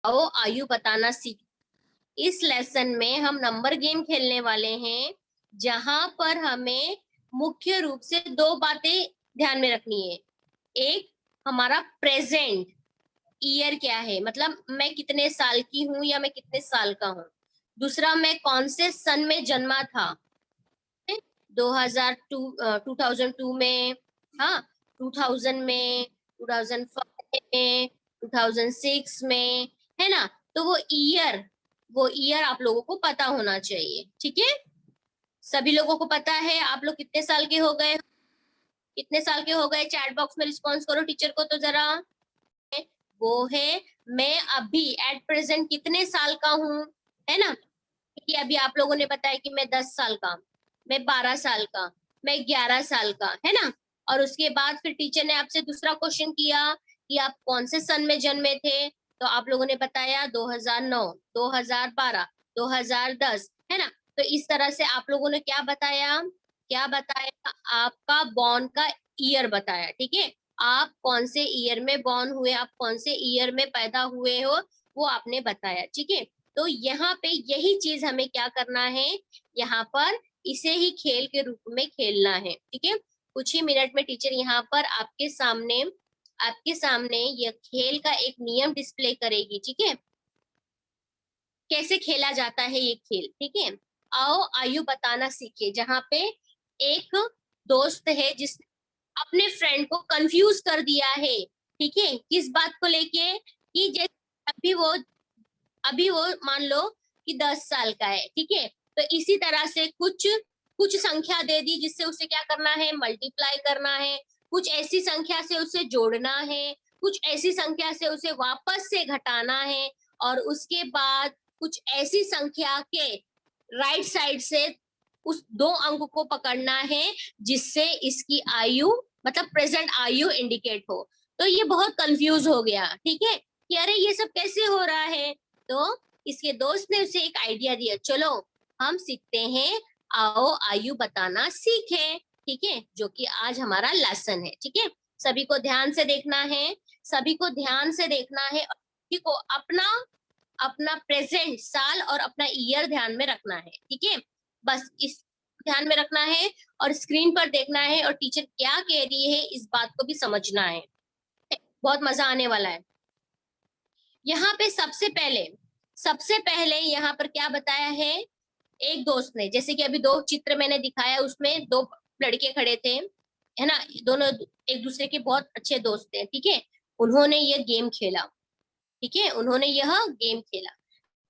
आओ आयु बताना सीख। इस लेसन में हम नंबर गेम खेलने वाले हैं, जहां पर हमें मुख्य रूप से दो बातें ध्यान में रखनी है। एक, हमारा प्रेजेंट ईयर क्या है, मतलब मैं कितने साल की हूँ या मैं कितने साल का हूँ। दूसरा, मैं कौन से सन में जन्मा था, 2002, 2002 में, हाँ, 2000 में, 2005 में, 2006 में, है ना। तो वो ईयर आप लोगों को पता होना चाहिए, ठीक है। सभी लोगों को पता है। आप लोग कितने साल के हो गए, कितने साल के हो गए, चैट बॉक्स में रिस्पॉन्स करो टीचर को तो जरा। वो है, मैं अभी एट प्रेजेंट कितने साल का हूँ, है ना। कि अभी आप लोगों ने बताया कि मैं 10 साल का, मैं 12 साल का, मैं 11 साल का, है ना। और उसके बाद फिर टीचर ने आपसे दूसरा क्वेश्चन किया कि आप कौन से सन में जन्मे थे, तो आप लोगों ने बताया 2009, 2012, 2010, है ना। तो इस तरह से आप लोगों ने क्या बताया, क्या बताया, आपका बॉर्न का ईयर बताया, ठीक है। आप कौन से ईयर में बॉर्न हुए, आप कौन से ईयर में पैदा हुए हो, वो आपने बताया, ठीक है। तो यहाँ पे यही चीज हमें क्या करना है, यहाँ पर इसे ही खेल के रूप में खेलना है, ठीक है। कुछ ही मिनट में टीचर यहाँ पर आपके सामने यह खेल का एक नियम डिस्प्ले करेगी, ठीक है। कैसे खेला जाता है ये खेल, ठीक है। आओ आयु बताना सीखे, जहाँ पे एक दोस्त है जिसने अपने फ्रेंड को कंफ्यूज कर दिया है, ठीक है। किस बात को लेके, कि जैसे अभी वो मान लो कि 10 साल का है, ठीक है। तो इसी तरह से कुछ कुछ संख्या दे दी, जिससे उसे क्या करना है, मल्टीप्लाई करना है। कुछ ऐसी संख्या से उसे जोड़ना है, कुछ ऐसी संख्या से उसे वापस से घटाना है, और उसके बाद कुछ ऐसी संख्या के राइट साइड से उस दो अंक को पकड़ना है, जिससे इसकी आयु, मतलब प्रेजेंट आयु इंडिकेट हो। तो ये बहुत कंफ्यूज हो गया, ठीक है, कि अरे ये सब कैसे हो रहा है। तो इसके दोस्त ने उसे एक आइडिया दिया, चलो हम सीखते हैं, आओ आयु बताना सीखे, ठीक है, जो कि आज हमारा लेसन है, ठीक है। सभी को ध्यान से देखना है, सभी को ध्यान से देखना है, और सभी को अपना अपना प्रेजेंट साल और अपना ईयर ध्यान में रखना है, ठीक है। बस इस ध्यान में रखना है, और स्क्रीन पर देखना है, और टीचर क्या कह रही है इस बात को भी समझना है। बहुत मजा आने वाला है। यहाँ पे सबसे पहले यहाँ पर क्या बताया है, एक दोस्त ने, जैसे कि अभी दो चित्र मैंने दिखाया, उसमें दो लड़के खड़े थे, है ना। दोनों एक दूसरे के बहुत अच्छे दोस्त थे, ठीक है। उन्होंने ये गेम खेला, ठीक है, उन्होंने यह गेम खेला।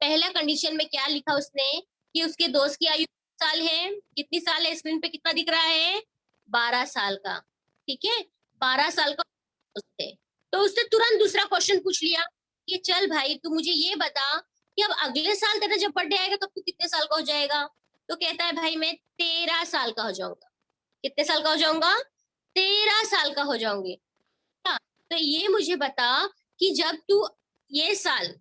पहला कंडीशन में क्या लिखा उसने, कि उसके दोस्त की आयु साल है, कितनी साल है, स्क्रीन पे कितना दिख रहा है, 12 साल का, ठीक है। 12 साल का दोस्त है। तो उसने तुरंत दूसरा क्वेश्चन पूछ लिया कि चल भाई तू मुझे ये बता कि अब अगले साल तेरा जब बर्थडे आएगा तब तू कितने साल का हो जाएगा। तो कहता है भाई मैं 13 साल का हो जाऊंगा। कितने साल का हो जाऊंगा, 13 साल का हो जाऊंगी। हाँ, तो ये मुझे बता कि जब तू ये साल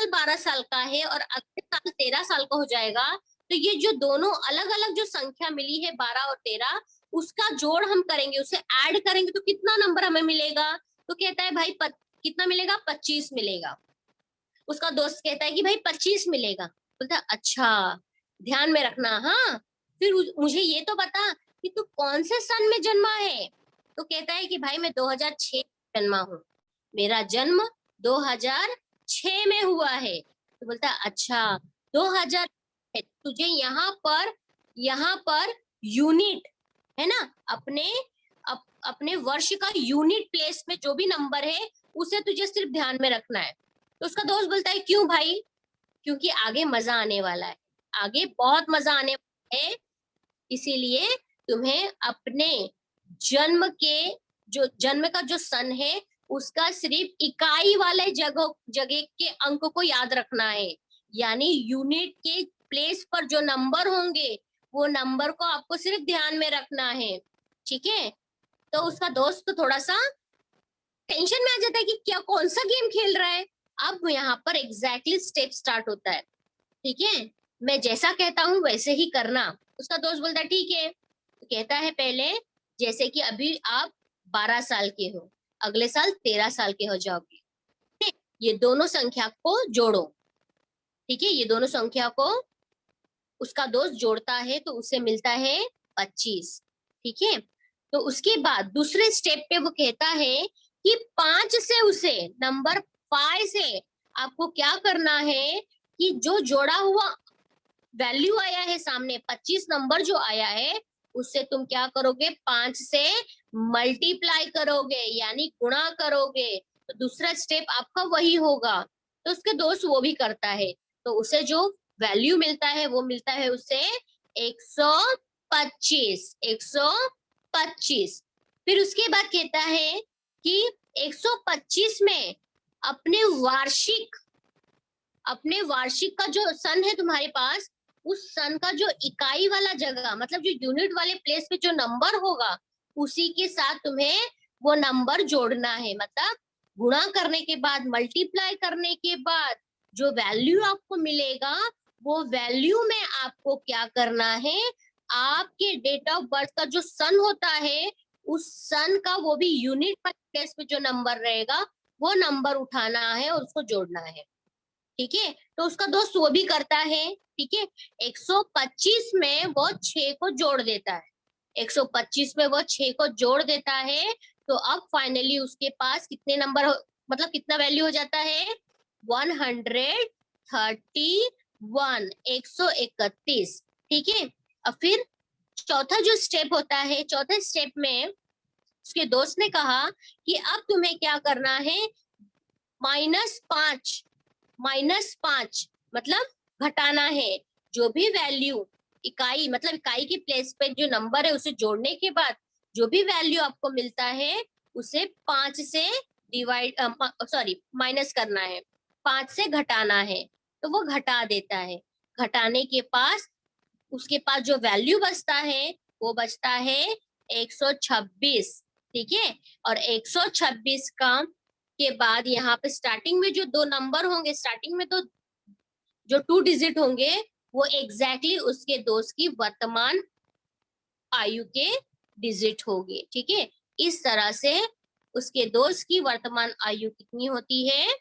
12 साल का है और अगले साल 13 साल का हो जाएगा, तो ये जो दोनों अलग अलग जो संख्या मिली है 12 और 13, उसका जोड़ हम करेंगे, उसे ऐड करेंगे तो कितना नंबर हमें मिलेगा। तो कहता है भाई कितना मिलेगा, 25 मिलेगा। उसका दोस्त कहता है कि भाई 25 मिलेगा। बोलता है अच्छा, ध्यान में रखना, हाँ। फिर मुझे ये तो बता कि तू कौन से सन में जन्मा है। तो कहता है कि भाई मैं 2006 में जन्मा हूँ, मेरा जन्म 2006 में हुआ है। तो बोलता है अच्छा, 2000 है। तुझे यहाँ पर यूनिट, है ना, अपने वर्ष का यूनिट प्लेस में जो भी नंबर है उसे तुझे सिर्फ ध्यान में रखना है। तो उसका दोस्त बोलता है क्यों भाई, क्योंकि आगे मजा आने वाला है, आगे बहुत मजा आने वाला है। इसीलिए तुम्हें अपने जन्म के जन्म का जो सन है उसका सिर्फ इकाई वाले जगह जगह के अंक को याद रखना है। यानी यूनिट के प्लेस पर जो नंबर होंगे वो नंबर को आपको सिर्फ ध्यान में रखना है, ठीक है। तो उसका दोस्त तो थोड़ा सा टेंशन में आ जाता है कि क्या कौन सा गेम खेल रहा है। अब यहाँ पर एग्जैक्टली स्टेप स्टार्ट होता है, ठीक है। मैं जैसा कहता हूँ वैसे ही करना। उसका दोस्त बोलता है ठीक है। तो कहता है पहले, जैसे कि अभी आप 12 साल के हो, अगले साल 13 साल के हो जाओगे, ठीक? ये दोनों संख्या को जोड़ो, ठीक है, ये दोनों संख्या को उसका दोस्त जोड़ता है तो उसे मिलता है 25, ठीक है। तो उसके बाद दूसरे स्टेप पे वो कहता है कि 5 से उसे नंबर 5 से आपको क्या करना है कि जो जोड़ा हुआ वैल्यू आया है सामने 25 नंबर जो आया है उससे तुम क्या करोगे, 5 से मल्टीप्लाई करोगे यानी गुणा करोगे। तो दूसरा स्टेप आपका वही होगा। तो उसके दोस्त वो भी करता है, तो उसे जो वैल्यू मिलता है वो मिलता है उसे 125, 125। फिर उसके बाद कहता है कि 125 में अपने वार्षिक का जो सन है तुम्हारे पास, उस सन का जो इकाई वाला जगह मतलब जो यूनिट वाले प्लेस पे जो नंबर होगा उसी के साथ तुम्हें वो नंबर जोड़ना है। मतलब गुणा करने के बाद, मल्टीप्लाई करने के बाद जो वैल्यू आपको मिलेगा वो वैल्यू में आपको क्या करना है, आपके डेट ऑफ बर्थ का जो सन होता है उस सन का वो भी यूनिट वाले प्लेस पे जो नंबर रहेगा वो नंबर उठाना है और उसको जोड़ना है, ठीक है। तो उसका दोस्त वो भी करता है, ठीक है। 125 में वो 6 को जोड़ देता है, 125 में वो 6 को जोड़ देता है। तो अब फाइनली उसके पास कितने नंबर मतलब कितना वैल्यू हो जाता है, 131, 131, ठीक है। अब फिर चौथा जो स्टेप होता है, चौथे स्टेप में उसके दोस्त ने कहा कि अब तुम्हें क्या करना है, -5, -5 मतलब घटाना है। जो भी वैल्यू इकाई मतलब इकाई के प्लेस पे जो नंबर है उसे जोड़ने के बाद जो भी वैल्यू आपको मिलता है उसे 5 से माइनस करना है, 5 से घटाना है। तो वो घटा देता है। घटाने के पास उसके पास जो वैल्यू बचता है वो बचता है 126, ठीक है। और 126 का के बाद यहाँ पे स्टार्टिंग में जो दो नंबर होंगे, स्टार्टिंग में तो जो 2 डिजिट होंगे वो एग्जैक्टली उसके दोस्त की वर्तमान आयु के डिजिट होंगे, ठीक है। इस तरह से उसके दोस्त की वर्तमान आयु कितनी होती है।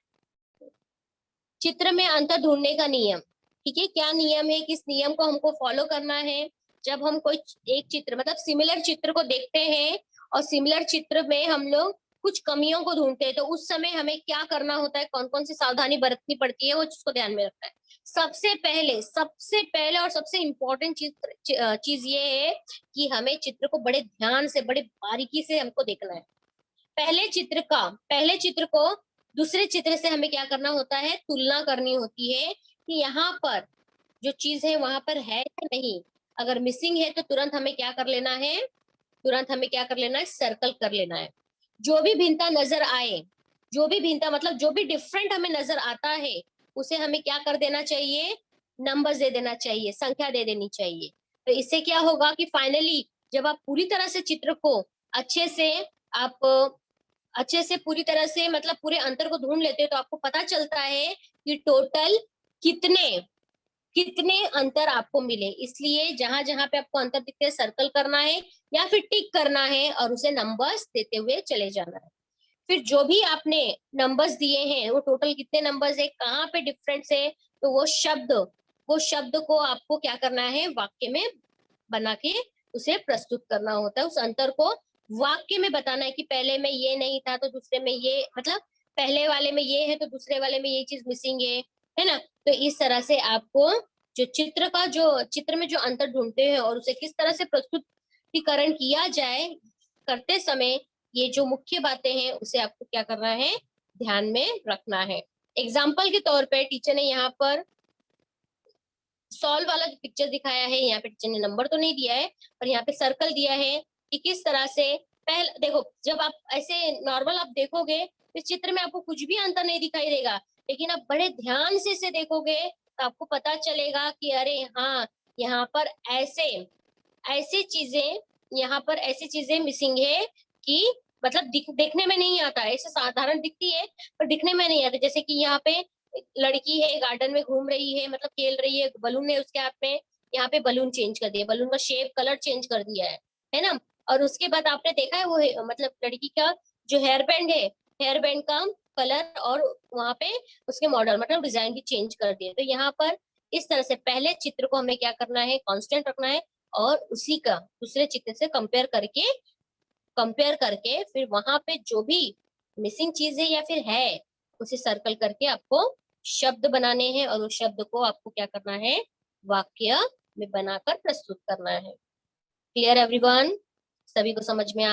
चित्र में अंतर ढूंढने का नियम, ठीक है। क्या नियम है, किस नियम को हमको फॉलो करना है। जब हम कोई एक चित्र मतलब सिमिलर चित्र को देखते हैं और सिमिलर चित्र में हम लोग कुछ कमियों को ढूंढते हैं तो उस समय हमें क्या करना होता है, कौन कौन सी सावधानी बरतनी पड़ती है वो चीज को ध्यान में रखना है। सबसे पहले और सबसे इम्पोर्टेंट चीज ये है कि हमें चित्र को बड़े ध्यान से बड़े बारीकी से हमको देखना है। पहले चित्र को दूसरे चित्र से हमें क्या करना होता है, तुलना करनी होती है कि यहाँ पर जो चीज है वहां पर है या नहीं। अगर मिसिंग है तो तुरंत हमें क्या कर लेना है, सर्कल कर लेना है। जो भी भिन्नता नजर आए, जो भी भिन्नता मतलब जो भी डिफरेंट हमें नजर आता है उसे हमें क्या कर देना चाहिए, नंबर्स दे देना चाहिए, संख्या दे देनी चाहिए। तो इससे क्या होगा कि फाइनली जब आप पूरी तरह से चित्र को अच्छे से आप अच्छे से पूरी तरह से मतलब पूरे अंतर को ढूंढ लेते हैं तो आपको पता चलता है कि टोटल कितने कितने अंतर आपको मिले। इसलिए जहां जहां पे आपको अंतर दिखते हैं सर्कल करना है या फिर टिक करना है और उसे नंबर्स देते हुए चले जाना है। फिर जो भी आपने नंबर्स दिए हैं वो टोटल कितने नंबर्स है, कहाँ पे डिफरेंस है, तो वो शब्द को आपको क्या करना है, वाक्य में बना के उसे प्रस्तुत करना होता है। उस अंतर को वाक्य में बताना है कि पहले में ये नहीं था तो दूसरे में ये, मतलब पहले वाले में ये है तो दूसरे वाले में ये चीज मिसिंग है ना। तो इस तरह से आपको जो चित्र में जो अंतर ढूंढते हैं और उसे किस तरह से प्रस्तुतिकरण किया जाए करते समय ये जो मुख्य बातें हैं उसे आपको क्या करना है, ध्यान में रखना है। एग्जाम्पल के तौर पे टीचर ने यहाँ पर सॉल्व वाला जो पिक्चर दिखाया है, यहाँ पे टीचर ने नंबर तो नहीं दिया है पर यहाँ पे सर्कल दिया है कि किस तरह से पहले देखो, जब आप ऐसे नॉर्मल आप देखोगे इस चित्र में आपको कुछ भी अंतर नहीं दिखाई देगा, लेकिन आप बड़े ध्यान से इसे देखोगे तो आपको पता चलेगा कि अरे हाँ, यहाँ पर ऐसी चीजें यहाँ पर ऐसी चीजें मिसिंग है कि मतलब देखने में नहीं आता, ऐसे साधारण दिखती है पर दिखने में नहीं आता। जैसे कि यहाँ पे लड़की है गार्डन में घूम रही है मतलब खेल रही है, बलून है उसके हाथ में, यहाँ पे बलून चेंज कर दिया, बलून का शेप कलर चेंज कर दिया है ना। और उसके बाद आपने देखा है वो मतलब लड़की का जो हेयर बैंड है, हेयर बैंड का कलर और वहां पे उसके मॉडल मतलब डिजाइन भी चेंज कर दिए। तो यहाँ पर इस तरह से पहले चित्र को हमें क्या करना है, कांस्टेंट रखना है, और उसी का दूसरे चित्र से कंपेयर करके फिर वहां पे जो भी मिसिंग चीज है या फिर है, उसे सर्कल करके आपको शब्द बनाने हैं, और उस शब्द को आपको क्या करना है, वाक्य में बनाकर प्रस्तुत करना है। Clear everyone? सभी को समझ में आ